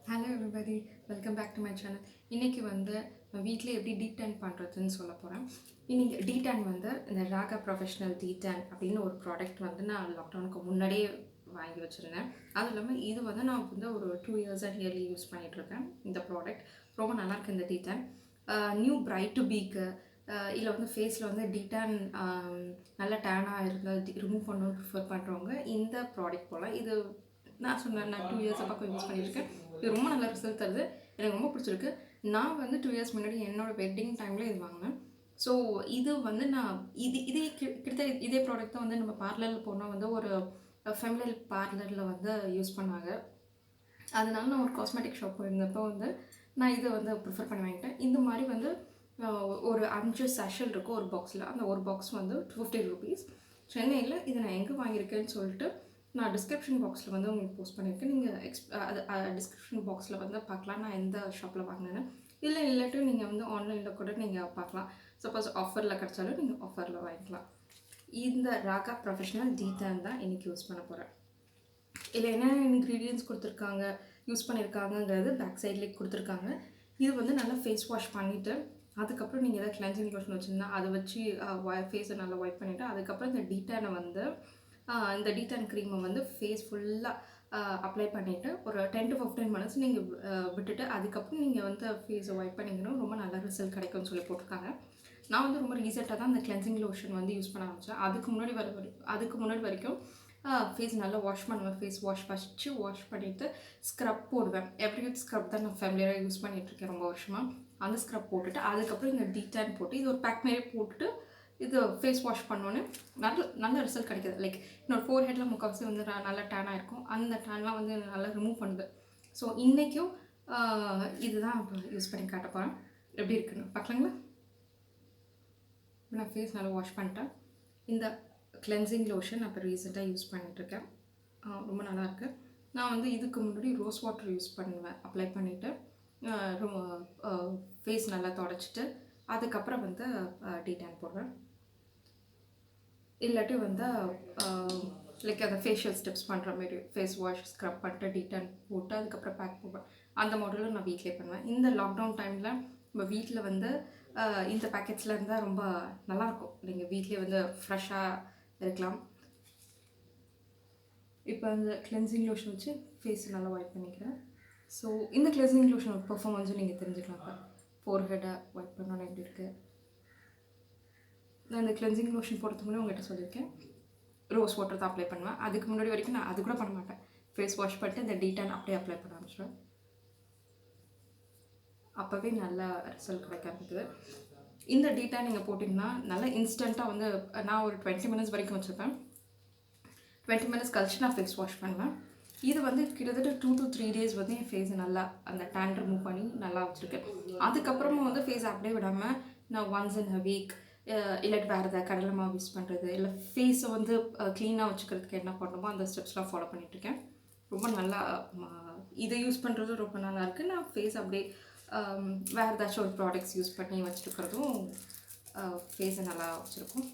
Hello everybody, welcome back to my channel. இன்றைக்கி வந்து வீட்டில் எப்படி டீடான் பண்ணுறதுன்னு சொல்ல போகிறேன். இன்றைக்கி டீடான் வந்து இந்த ராகா ப்ரொஃபஷ்னல் டீடான் அப்படின்னு ஒரு ப்ராடக்ட் வந்து நான் லாக்டவுனுக்கு முன்னாடியே வாங்கி வச்சுருந்தேன். அதுவும் இல்லாமல் இது வந்து நான் வந்து ஒரு 2 இயர்ஸாக நியர்லி யூஸ் பண்ணிகிட்ருக்கேன். இந்த ப்ராடக்ட் ரொம்ப நல்லாயிருக்கு. இந்த டீடான் நியூ பிரைட் டு பீக்கு இல்லை வந்து ஃபேஸில் வந்து டீடான் நல்ல டேனாக இருந்தால் ரிமூவ் பண்ணணும்னு ப்ரிஃபர் பண்ணுறவங்க இந்த ப்ராடக்ட் போல். இது நான் சொன்னேன், நான் 2 இயர்ஸாக பக்கம் யூஸ் பண்ணியிருக்கேன். இது ரொம்ப நல்ல ரிசல்ட் தருது. எனக்கு ரொம்ப பிடிச்சிருக்கு. நான் வந்து 2 இயர்ஸ் முன்னாடி என்னோடய வெட்டிங் டைமில் இது வாங்கினேன். ஸோ இது வந்து நான் இதே கிட்டத்தட்ட இதே ப்ராடக்ட் தான் வந்து நம்ம பார்லரில் போனால் வந்து ஒரு ஃபெமினல் பார்லரில் வந்து யூஸ் பண்ணாங்க. அதனால நான் ஒரு காஸ்மெட்டிக் ஷாப் போயிருந்தப்போ வந்து நான் இதை வந்து ப்ரிஃபர் பண்ணி வாங்கிட்டேன். இந்த மாதிரி வந்து ஒரு 5 சேஷல் இருக்கும் ஒரு பாக்ஸில். அந்த ஒரு பாக்ஸ் வந்து 250 rupees. சென்னையில் இதை நான் எங்கே வாங்கியிருக்கேன்னு சொல்லிட்டு நான் டிஸ்கிரிப்ஷன் பாக்ஸில் வந்து உங்களுக்கு போஸ்ட் பண்ணியிருக்கேன். நீங்கள் டிஸ்கிரிப்ஷன் பாக்ஸில் வந்து பார்க்கலாம் நான் எந்த ஷாப்பில் வாங்கினேன்னு. இல்லாட்டி நீங்கள் வந்து ஆன்லைனில் கூட நீங்கள் பார்க்கலாம். சப்போஸ் ஆஃபரில் கிடச்சாலும் நீங்கள் ஆஃபரில் வாங்கிக்கலாம். இந்த ராகா ப்ரொஃபஷ்னல் டீடான் தான் இன்றைக்கி யூஸ் பண்ண போகிறேன். இதில் என்னென்ன இன்க்ரீடியன்ட்ஸ் கொடுத்துருக்காங்க, யூஸ் பண்ணியிருக்காங்கங்கிறது பேக் சைட்லேயே கொடுத்துருக்காங்க. இது வந்து நல்லா ஃபேஸ் வாஷ் பண்ணிவிட்டு அதுக்கப்புறம் நீங்கள் எதாவது கிளென்சிங் லோஷன் வச்சுருந்தா அதை வச்சு ஃபேஸை நல்லா ஒயிட் பண்ணிவிட்டு அதுக்கப்புறம் இந்த டீடானை வந்து இந்த டீடான் க்ரீமை வந்து ஃபேஸ் ஃபுல்லாக அப்ளை பண்ணிவிட்டு ஒரு 10 to 15 minutes நீங்கள் விட்டுட்டு அதுக்கப்புறம் நீங்கள் வந்து ஃபேஸை ஒயிட் பண்ணிங்கன்னா ரொம்ப நல்ல ரிசல்ட் கிடைக்கும்னு சொல்லி போட்டிருக்காங்க. நான் வந்து ரொம்ப ரீசெண்டாக தான் இந்த கிளென்சிங் லோஷன் வந்து யூஸ் பண்ண ஆரம்பித்தேன். அதுக்கு முன்னாடி வரைக்கும் ஃபேஸ் நல்லா வாஷ் பண்ணுவேன். ஃபேஸ் வாஷ் பண்ணிவிட்டு ஸ்க்ரப் போடுவேன். எவ்ரிடே ஸ்க்ரப் தான் நான் ஃபேமிலியாக யூஸ் பண்ணிகிட்ருக்கேன் ரொம்ப வருஷமாக. அந்த ஸ்க்ரப் போட்டுட்டு அதுக்கப்புறம் இந்த டீடான் போட்டு இது ஒரு பேக் மாரி போட்டுட்டு இது ஃபேஸ் வாஷ் பண்ணோன்னே நல்ல ரிசல்ட் கிடைக்கிது. லைக் என்னோடய ஃபோர்ஹெட்டில் முக்கால்வாசி வந்து நல்லா டேனாக இருக்கும். அந்த டேன்லாம் வந்து நல்லா ரிமூவ் பண்ணுது. ஸோ இன்றைக்கும் இதுதான் இப்போ யூஸ் பண்ணி காட்ட போகிறேன். எப்படி இருக்குன்னு பார்க்கலாங்களா? நான் ஃபேஸ் நல்லா வாஷ் பண்ணிட்டேன். இந்த கிளென்சிங் லோஷன் நான் இப்போ ரீசெண்டாக யூஸ் பண்ணிகிட்ருக்கேன். ரொம்ப நல்லாயிருக்கு. நான் வந்து இதுக்கு முன்னாடி ரோஸ் வாட்டர் யூஸ் பண்ணுவேன். அப்ளை பண்ணிவிட்டு ஃபேஸ் நல்லா தொடச்சிட்டு அதுக்கப்புறம் வந்து டீடான் போடுவேன். இல்லாட்டி வந்து லைக் அந்த ஃபேஷியல் ஸ்டெப்ஸ் பண்ணுற மாரி ஃபேஸ் வாஷ் ஸ்க்ரப் பண்ணிட்டு டீடான் போட்டு அதுக்கப்புறம் பேக் போடுவேன். அந்த மாடலும் நான் வீட்டிலே பண்ணுவேன். இந்த லாக்டவுன் டைமில் நம்ம வீட்டில் வந்து இந்த பேக்கெட்ஸில் இருந்தால் ரொம்ப நல்லாயிருக்கும். நீங்கள் வீட்டிலே வந்து ஃப்ரெஷ்ஷாக இருக்கலாம். இப்போ அந்த கிளென்சிங் லோஷன் வச்சு ஃபேஸ் நல்லா ஒயிட் பண்ணிக்கிறேன். ஸோ இந்த கிளென்சிங் லோஷனோட பெர்ஃபார்மன்ஸும் நீங்கள் தெரிஞ்சுக்கலாம். இப்போ ஃபோர்ஹெட்டை ஒயிட் பண்ணோன்னு எப்படி இருக்குது. நான் இந்த கிளென்சிங் லோஷன் போடுறதுக்கு முன்னாடி உங்கள்கிட்ட சொல்லியிருக்கேன் ரோஸ் வாட்டர் தான் அப்ளை பண்ணுவேன். அதுக்கு முன்னாடி வரைக்கும் நான் அது கூட பண்ண மாட்டேன். ஃபேஸ் வாஷ் பண்ணிட்டு இந்த டீடான் அப்படியே அப்ளை பண்ண ஆரம்பிச்சிடுவேன். அப்போவே நல்ல ரிசல்ட் கிடைக்க ஆரம்பிக்குது. இந்த டீடான் நீங்கள் போட்டிங்கன்னா நல்லா இன்ஸ்டண்ட்டாக வந்து நான் ஒரு 20 minutes வரைக்கும் வச்சுருப்பேன். 20 minutes கழிச்சு நான் ஃபேஸ் வாஷ் பண்ணுவேன். இது வந்து கிட்டத்தட்ட 2 to 3 days வந்து என் ஃபேஸை நல்லா அந்த டேன் ரிமூவ் பண்ணி நல்லா வச்சுருக்கு. அதுக்கப்புறமா வந்து ஃபேஸ் அப்படியே விடாமல் நான் ஒன்ஸ் இன் அ வீக் இல்லாட்டி வேறு எதாவது கடலை மாவு யூஸ் பண்ணுறது இல்லை ஃபேஸை வந்து க்ளீனாக வச்சுக்கிறதுக்கு என்ன பண்ணணுமோ அந்த ஸ்டெப்ஸ்லாம் ஃபாலோ பண்ணிகிட்ருக்கேன். ரொம்ப நல்லா இதை யூஸ் பண்ணுறது ரொம்ப நல்லாயிருக்கு. நான் ஃபேஸ் அப்படியே வேறு ஏதாச்சும் ஒரு ப்ராடக்ட்ஸ் யூஸ் பண்ணி வச்சுருக்கிறதும் ஃபேஸை நல்லா வச்சுருக்கும்.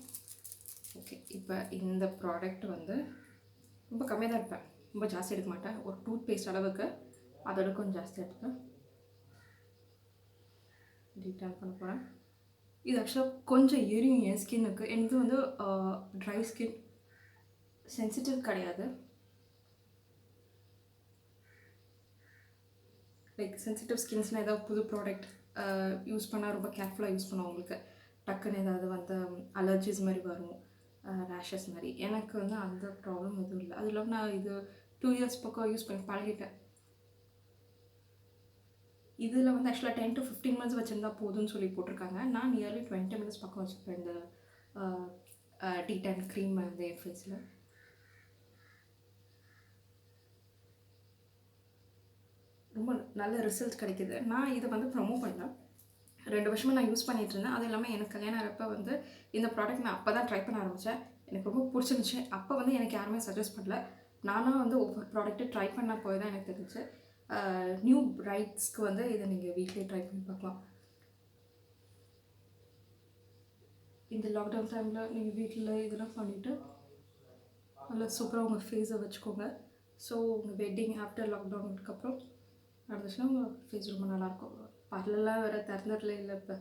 ஓகே, இப்போ இந்த ப்ராடக்ட் வந்து ரொம்ப கம்மியாக தான் எடுப்பேன். ரொம்ப ஜாஸ்தி எடுக்க மாட்டேன். ஒரு டூத் பேஸ்ட் அளவுக்கு அதோட கொஞ்சம் ஜாஸ்தி எடுத்துப்பேன். டீடான் பண்ண போகிறேன். இது ஆக்சுவலாக கொஞ்சம் எரியும் என் ஸ்கின்னுக்கு. எனக்கு வந்து ட்ரை ஸ்கின், சென்சிட்டிவ் கிடையாது. லைக் சென்சிட்டிவ் ஸ்கின்ஸ்னால் ஏதாவது புது ப்ராடக்ட் யூஸ் பண்ணால் ரொம்ப கேர்ஃபுல்லாக யூஸ் பண்ணுவோம். உங்களுக்கு டக்குன்னு ஏதாவது வந்து அலர்ஜிஸ் மாதிரி வரும், ரேஷஸ் மாதிரி. எனக்கு வந்து அந்த ப்ராப்ளம் எதுவும் இல்லை. அது இல்லாமல் நான் இது 2 years பக்கம் யூஸ் பண்ணி பழகிட்டேன். இதில் வந்து ஆக்சுவலாக 10 to 15 minutes வச்சுருந்தா போதும்னு சொல்லி போட்டிருக்காங்க. நான் நியர்லி 20 minutes பக்கம் வச்சுருப்பேன் இந்த டீடான் க்ரீம் வந்து என் ஃபேஸில். ரொம்ப நல்ல ரிசல்ட் கிடைக்கிது. நான் இதை வந்து ப்ரொமோட் பண்ணேன். 2 வருஷமாக நான் யூஸ் பண்ணிகிட்டு இருந்தேன். அது இல்லாமல் எனக்கு கல்யாணம் ஆகிறப்ப வந்து இந்த ப்ராடக்ட் நான் அப்போ தான் ட்ரை பண்ண ஆரம்பித்தேன். எனக்கு ரொம்ப பிடிச்சிருந்துச்சு. அப்போ வந்து எனக்கு யாருமே சஜஸ்ட் பண்ணல. நானாக வந்து ஒவ்வொரு ப்ராடக்ட்டு ட்ரை பண்ண போய் தான் எனக்கு தெரிஞ்சிச்சு. நியூ பிரைட்ஸ்க்கு வந்து இதை நீங்கள் வீட்டிலே ட்ரை பண்ணி பார்க்கலாம். இந்த லாக்டவுன் டைமில் நீங்கள் வீட்டில் இதெல்லாம் பண்ணிவிட்டு நல்லா சூப்பராக உங்கள் ஃபேஸை வச்சுக்கோங்க. ஸோ உங்கள் வெட்டிங் ஆஃப்டர் லாக்டவுனுக்கு அப்புறம் நடந்துச்சுன்னா உங்கள் ஃபேஸ் ரொம்ப நல்லாயிருக்கும். பார்லர்லாம் வேறு திறந்துடல இல்லை இப்போ.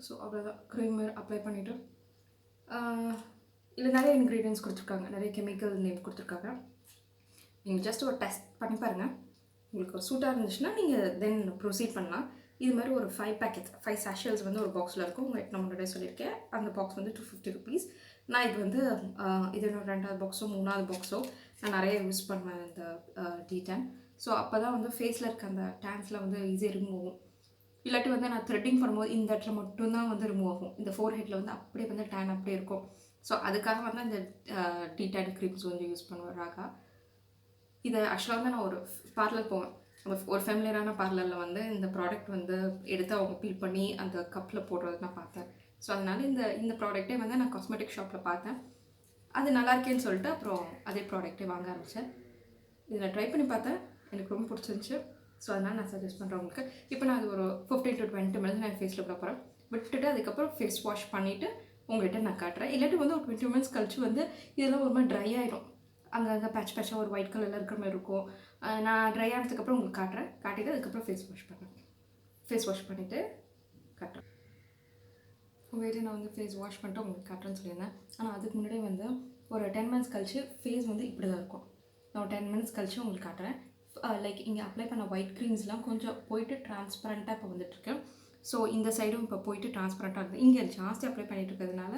ஸோ அவ்வளோதான். க்ரீம் அப்ளை பண்ணிவிட்டு இல்லை நிறைய இன்க்ரீடியன்ஸ் கொடுத்துருக்காங்க, நிறைய கெமிக்கல் நேம் கொடுத்துருக்காங்க. நீங்கள் ஜஸ்ட் ஒரு டெஸ்ட் பண்ணி பாருங்கள். உங்களுக்கு சூட்டாக இருந்துச்சுன்னா நீங்கள் தென் ப்ரொசீட் பண்ணலாம். இது மாதிரி ஒரு 5 பேக்கெட்ஸ் 5 சாஷல்ஸ் வந்து ஒரு பாக்ஸில் இருக்கும். உங்களுக்கு நான் முன்னாடியே சொல்லியிருக்கேன். அந்த பாக்ஸ் வந்து 250 ருபீஸ். நான் இது வந்து இது என்னோட 2வது பாக்ஸோ 3வது பாக்ஸோ நான் நிறைய யூஸ் பண்ணுவேன் இந்த D10. ஸோ அப்போ தான் வந்து ஃபேஸில் இருக்க அந்த டேன்ஸில் வந்து ஈஸியாக ரிமூவ் ஆகும். இல்லாட்டி வந்து நான் த்ரெட்டிங் பண்ணும்போது இந்த இடத்துல மட்டும்தான் வந்து ரிமூவ் ஆகும். இந்த ஃபோர்ஹெட்டில் வந்து அப்படியே வந்து டேன் அப்படியே இருக்கும். ஸோ அதுக்காக வந்து அந்த D10 க்ரீம்ஸ் வந்து யூஸ் பண்ணுவேன் ராகா. இதை ஆக்சுவலாக வந்து நான் ஒரு பார்லர் போவேன். ஒரு ஃபெமிலியரான பார்லரில் வந்து இந்த ப்ராடக்ட் வந்து எடுத்து அவங்க பீல் பண்ணி அந்த கப்பில் போடுறது நான் பார்த்தேன். ஸோ அதனால் இந்த ப்ராடக்ட்டே வந்து நான் காஸ்மெட்டிக் ஷாப்பில் பார்த்தேன். அது நல்லா இருக்கேன்னு சொல்லிட்டு அப்புறம் அதே ப்ராடக்ட்டே வாங்க ஆரம்பித்தேன். இதில் ட்ரை பண்ணி பார்த்தேன், எனக்கு ரொம்ப பிடிச்சிருந்துச்சு. ஸோ அதனால் நான் சஜஸ்ட் பண்ணுறேன் உங்களுக்கு. இப்போ நான் அது ஒரு 15 to 20 மினிட்ஸ் நான் ஃபேஸில் விட போகிறேன். விட்டுட்டு அதுக்கப்புறம் ஃபேஸ் வாஷ் பண்ணிவிட்டு உங்கள்கிட்ட நான் காட்டுறேன். இல்லாட்டி வந்து ஒரு 20 மினிட்ஸ் கழிச்சு வந்து இதெல்லாம் ஒரு மாதிரி ட்ரை ஆகிடும். அங்கங்கே பேட்சாக ஒரு ஒயிட் கலரில் இருக்கிற மாதிரி இருக்கும். நான் ட்ரை ஆனதுக்கப்புறம் உங்களுக்கு காட்டுறேன். காட்டிட்டு அதுக்கப்புறம் ஃபேஸ் வாஷ் பண்ணுறேன். ஃபேஸ் வாஷ் பண்ணிவிட்டு காட்டுறேன். உங்கள் வீட்டில் நான் வந்து ஃபேஸ் வாஷ் பண்ணிட்டு உங்களுக்கு காட்டுறேன்னு சொல்லியிருந்தேன். ஆனால் அதுக்கு முன்னாடி வந்து ஒரு 10 மினிட்ஸ் கழிச்சு ஃபேஸ் வந்து இப்படி தான் இருக்கும். நான் ஒரு 10 மினிட்ஸ் கழிச்சு உங்களுக்கு காட்டுறேன். லைக் இங்கே அப்ளை பண்ண ஒயிட் க்ரீம்ஸ்லாம் கொஞ்சம் போயிட்டு ட்ரான்ஸ்பரண்ட்டாக இப்போ வந்துட்டுருக்கு. ஸோ இந்த சைடும் இப்போ போயிட்டு ட்ரான்ஸ்பரண்ட்டாக இருக்குது. இங்கே ஜாஸ்தி அப்ளை பண்ணிகிட்டு இருக்கிறதுனால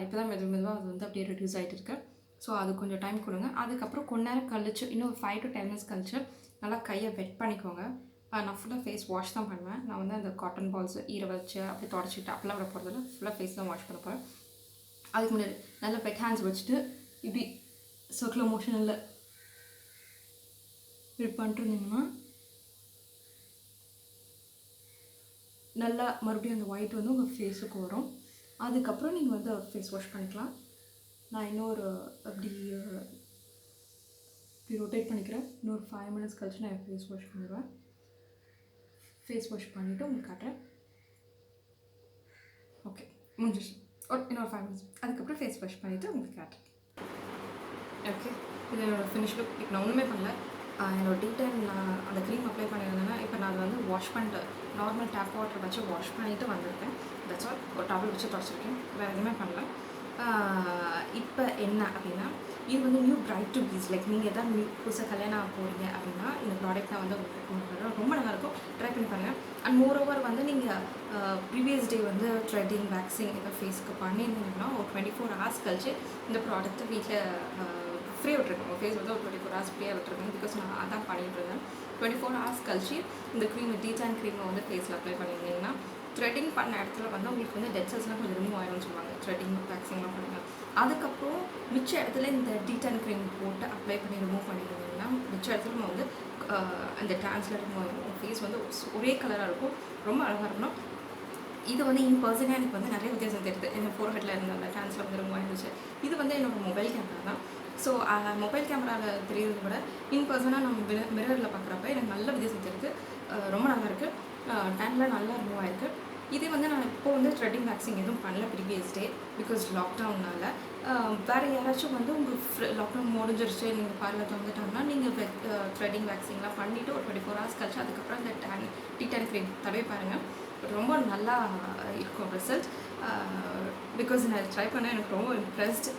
இப்போ தான் மெதுவாக அது வந்து அப்படியே ரெடியூஸ் ஆகிட்டு இருக்கு. ஸோ அது கொஞ்சம் டைம் கொடுங்க. அதுக்கப்புறம் கொஞ்ச நேரம் கழிச்சு இன்னும் ஒரு 5 to 10 மினிட்ஸ் கழிச்சு நல்லா கையை வெட் பண்ணிக்கோங்க. நான் ஃபுல்லாக ஃபேஸ் வாஷ் தான் பண்ணுவேன். நான் வந்து அந்த காட்டன் பால்ஸ் ஈர வச்சு அப்படி தொடச்சிட்டு அப்பெல்லாம் விட போகிறதில்ல, ஃபுல்லாக ஃபேஸ் தான் வாஷ் பண்ண போகிறேன். அதுக்கு முன்னாடி நல்லா வெட் ஹேண்ட்ஸ் வச்சுட்டு இப்படி சர்க்குலர் மோஷனில் இப்படி பண்ணிட்டுருந்தீங்கன்னா நல்லா மறுபடியும் அந்த ஒயிட் வந்து உங்கள் ஃபேஸுக்கு வரும். அதுக்கப்புறம் நீங்கள் வந்து ஃபேஸ் வாஷ் பண்ணிக்கலாம். நான் இன்னொரு அப்படி ரொட்டேட் பண்ணிக்கிறேன். இன்னொரு 5 மினிட்ஸ் கழிச்சு நான் ஃபேஸ் வாஷ் பண்ணிடுவேன். ஃபேஸ் வாஷ் பண்ணிவிட்டு உங்களுக்கு காட்டுறேன். ஓகே, முடிஞ்சிச்சு. இன்னொரு 5 மினிட்ஸ் அதுக்கப்புறம் ஃபேஸ் வாஷ் பண்ணிவிட்டு உங்களுக்கு காட்டுறேன். ஓகே, இது என்னோடய ஃபினிஷ் லுக். இப்போ நான் ஒன்றுமே பண்ணல. என்னோடய D10 நான் அந்த க்ரீம் அப்ளை பண்ணியிருந்தேன்னா இப்போ நான் அதை வந்து வாஷ் பண்ணிட்டு நார்மல் டேப் வாட்டர் வச்சு வாஷ் பண்ணிவிட்டு வந்திருக்கேன். That's all. ஒரு டவல் வச்சு தொடச்சிருக்கேன், வேறு எதுவுமே பண்ணல. இப்போ என்ன அப்படின்னா, இது வந்து நியூ பிரைட் டு பீஸ். லைக் நீங்கள் எதாவது புதுசாக கல்யாணம் ஆக போகிறீங்க அப்படின்னா இந்த ப்ராடக்ட்டை வந்து உங்களுக்கு ரொம்ப நல்லாயிருக்கும். ட்ரை பண்ணி பாருங்கள். அண்ட் மோரோவர் வந்து நீங்கள் ப்ரீவியஸ் டே வந்து த்ரெட்டிங் வேக்சிங் எதாவது ஃபேஸ்க்கு பண்ணியிருந்தீங்கன்னா ஒரு 24 hours கழிச்சு இந்த ப்ராடக்ட்டை வீட்டில் ஃப்ரீயாக விட்டுருக்கேன். உங்கள் ஃபேஸ் வந்து ஒரு 24 hours ஃப்ரீயாக விட்டுருக்கேன். பிகாஸ் நான் அதான் பண்ணிட்டு இருந்தேன். 24 hours கழிச்சு இந்த க்ரீம் D10 க்ரீமை வந்து ஃபேஸில் அப்ளை பண்ணியிருந்தீங்கன்னா த்ரெட்டிங் பண்ண இடத்துல வந்து உங்களுக்கு வந்து டெட் செல்ஸ்லாம் கொஞ்சம் ரிமூவ் ஆகிடும்னு சொல்லுவாங்க. த்ரெட்டிங் வேக்சிங்லாம் பண்ணுங்க. அதுக்கப்புறம் மிச்ச இடத்துல இந்த D10 க்ரீம் போட்டு அப்ளை பண்ணி ரிமூவ் பண்ணியிருந்தீங்கன்னா மிச்ச இடத்துல நம்ம வந்து அந்த டான்ஸில் ரிமூவ் ஆகிடும். ஃபேஸ் வந்து ஒரே கலராக இருக்கும், ரொம்ப அழகாக இருக்கணும். இது வந்து இன் பர்சனாக எனக்கு வந்து நிறைய வித்தியாசம் தெரியுது. என்னோடய ஃபோர்ஹெட்டில் இருந்த அந்த டான்ஸில் வந்து ரிமூவ் ஆகிடுச்சு. இது வந்து என்னோடய மொபைல் கேமரா தான். ஸோ மொபைல் கேமராவில் தெரியுறத விட இன் பர்சனாக நம்ம மிரரில் பார்க்குறப்ப எனக்கு நல்ல வித்தியாசம் தெரியுது. ரொம்ப நல்லாயிருக்கு. டேன்லாம் நல்லா ரிமூவ் ஆகிருக்கு. இதே வந்து நான் இப்போ வந்து த்ரெட்டிங் வேக்சிங் எதுவும் பண்ணல ப்ரீவியஸ் டே, பிகாஸ் லாக்டவுனால். வேறு யாராச்சும் வந்து உங்களுக்கு லாக்டவுன் முடிஞ்சிருச்சு நீங்கள் பார்லர் வந்துட்டாங்கன்னா நீங்கள் த்ரெட்டிங் வேக்சிங்லாம் பண்ணிவிட்டு ஒரு 24 hours கழிச்சு அதுக்கப்புறம் இந்த D10 க்ரீம் தடவை பாருங்கள். ரொம்ப நல்லா இருக்கும் ரிசல்ட். பிகாஸ் நான் ட்ரை பண்ணேன், எனக்கு ரொம்ப இம்ப்ரெஸ்ட்.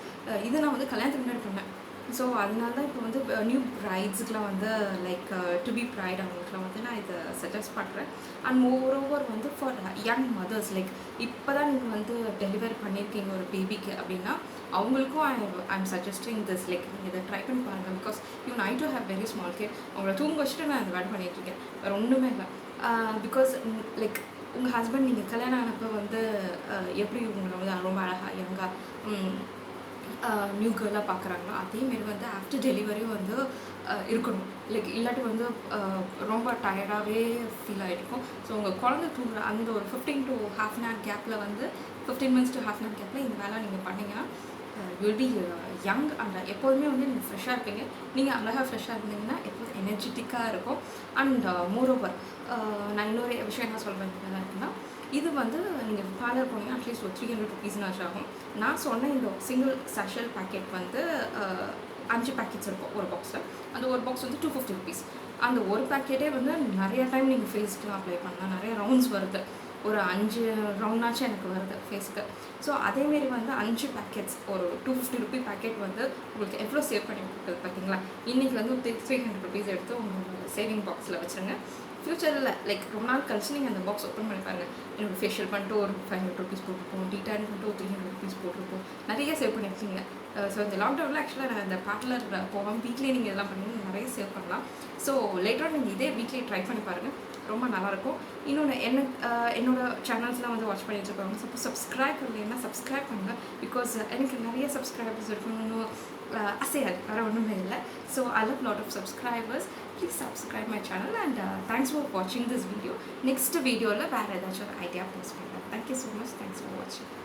இது நான் வந்து கல்யாணத்துக்கு முன்னாடி பண்ணேன். ஸோ அதனால தான் இப்போ வந்து நியூ ப்ரைட்ஸுக்கெலாம் வந்து லைக் டு பி ப்ரைட் அவங்களுக்குலாம் வந்து நான் இதை சஜஸ்ட் பண்ணுறேன். அண்ட் மோரோவர் வந்து ஃபார் யங் மதர்ஸ், லைக் இப்போ தான் நீங்கள் வந்து டெலிவரி பண்ணியிருக்கீங்க ஒரு பேபிக்கு அப்படின்னா அவங்களுக்கும் ஐம் சஜஸ்டிங் திஸ். லைக் நீங்கள் இதை ட்ரை பண்ணி பாருங்கள். Because you I to have very small care. அவங்கள தூங்க வச்சுட்டு நான் இந்த வேலை பண்ணிகிட்ருக்கேன், வேறு ஒன்றுமே இல்லை. பிகாஸ் லைக் உங்கள் ஹஸ்பண்ட் நீங்கள் கல்யாணம் ஆனப்போ வந்து எப்படி உங்களை வந்து ரொம்ப அழகாக யங்காக நியூ கேர்லாக பார்க்குறாங்களோ அதேமாரி வந்து ஆஃப்டர் டெலிவரியும் வந்து இருக்கணும். லைக் இல்லாட்டி வந்து ரொம்ப டயர்டாகவே ஃபீல் ஆகிருக்கும். ஸோ உங்கள் குழந்தை தூங்குற அந்த ஒரு 15 to half an hour கேப்பில் வந்து 15 minutes to half an hour கேப்பில் இந்த வேலை நீங்கள் பண்ணிங்கன்னா வில் பி யங். அண்ட் எப்போதுமே வந்து நீங்கள் ஃப்ரெஷ்ஷாக இருப்பீங்க. நீங்கள் அழகாக ஃப்ரெஷ்ஷாக இருந்தீங்கன்னா எப்போதும் எனர்ஜெட்டிக்காக இருக்கும். அண்ட் மோரோவர் நான் இன்னொரு விஷயம் என்ன சொல்கிறேன் இருக்குன்னா, இது வந்து நீங்கள் பார்லர் போனீங்கன்னா அட்லீஸ்ட் ஒரு 300 ருபீஸ்னாச்சு ஆகும். நான் சொன்ன இந்த சிங்கிள் சாஷல் பேக்கெட் வந்து 5 பேக்கெட்ஸ் இருக்கும் ஒரு பாக்ஸில். அந்த ஒரு பாக்ஸ் வந்து 250 ருபீஸ். அந்த ஒரு பேக்கெட்டே வந்து நிறைய டைம் நீங்கள் ஃபேஸ்க்குலாம் அப்ளை பண்ணலாம். நிறைய ரவுண்ட்ஸ் வருது. ஒரு 5 ரவுண்டாச்சும் எனக்கு வருது ஃபேஸ்க்கு. ஸோ அதேமாரி வந்து 5 பேக்கெட்ஸ் ஒரு 250 ருபீ பேக்கெட் வந்து உங்களுக்கு எவ்வளோ சேவ் பண்ணி கொடுக்குது பார்த்தீங்களா? இன்றைக்கி வந்து 300 ருபீஸ் எடுத்து உங்களோட சேவிங் பாக்ஸில் வச்சுருங்க. ஃப்யூச்சரில் லைக் ரொம்ப நாள் கழிச்சு நீங்கள் அந்த பாக்ஸ் ஓப்பன் பண்ணி பாருங்கள். என்னோடய ஃபேஷியல் பண்ணிட்டு ஒரு 500 ருபீஸ் போட்டிருப்போம், டீடான் பண்ணிட்டு ஒரு 300 ருபீஸ் போட்டிருப்போம். நிறைய சேவ் பண்ணியிருக்கீங்க. ஸோ இந்த லாக்டவுனில் ஆக்சுவலாக நான் இந்த பார்லர் போகாமல் வீட்லேயே நீங்கள் இதெல்லாம் பண்ணி நிறைய சேவ் பண்ணலாம். ஸோ லேட்டராக நீங்கள் இதே வீட்லேயே ட்ரை பண்ணி பாருங்கள், ரொம்ப நல்லாயிருக்கும். இன்னொன்று என்னோடய சேனல்ஸ்லாம் வந்து வாட்ச் பண்ணிட்டு இருக்காங்க. சப்போஸ் சப்ஸ்கிரைப் பண்ணலைன்னா சப்ஸ்கிரைப் பண்ணுங்கள். பிகாஸ் எனக்கு நிறைய சப்ஸ்கிரைபர்ஸ் இருக்கணும்னு ஆசையாக வேறு ஒன்றுமே இல்லை. So I love lot of subscribers. Please subscribe my channel and thanks for வாட்சிங் திஸ் வீடியோ. நெக்ஸ்ட் வீடியோவில் வேறு ஏதாச்சும் ஒரு ஐடியா போஸ்ட் பண்ணுறேன். Thank you so much. Thanks for வாட்சிங்.